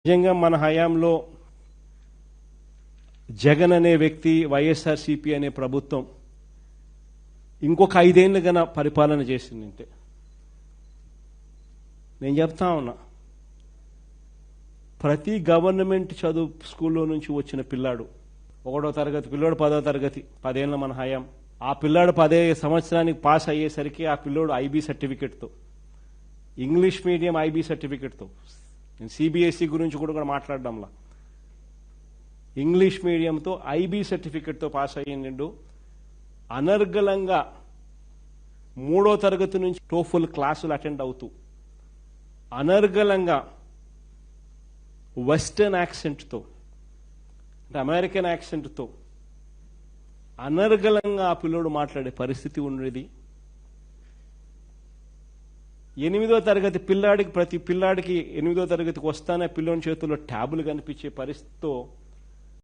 నిజంగా మన హయాంలో జగన్ అనే వ్యక్తి వైఎస్ఆర్సీపీ అనే ప్రభుత్వం ఇంకొక 5 ఏళ్ళు గన పరిపాలన చేసిందంటే నేను చెప్తా ఉన్నా, ప్రతి గవర్నమెంట్ చదువు స్కూల్లో నుంచి వచ్చిన పిల్లాడు 1వ తరగతి పిల్లోడు 10వ తరగతి 10 ఏళ్ళ మన హయాం, ఆ పిల్లాడు 10 సంవత్సరానికి పాస్ అయ్యేసరికి ఆ పిల్లోడు ఐబీ సర్టిఫికెట్తో, ఇంగ్లీష్ మీడియం ఐబీ సర్టిఫికెట్తో, నేను సిబిఎస్ఈ గురించి కూడా మాట్లాడడంలా, ఇంగ్లీష్ మీడియంతో ఐబీ సర్టిఫికెట్తో పాస్ అయ్యిండు. అనర్గళంగా 3వ తరగతి నుంచి టోఫుల్ క్లాసులు అటెండ్ అవుతూ అనర్గళంగా వెస్టర్న్ యాక్సెంట్తో, అంటే అమెరికన్ యాక్సెంట్తో అనర్గళంగా ఆ పిల్లోడు మాట్లాడే పరిస్థితి ఉండేది. 8వ తరగతి పిల్లాడికి, ప్రతి పిల్లాడికి 8వ తరగతికి వస్తానే పిల్లోని చేతుల్లో ట్యాబులు కనిపించే పరిస్థితితో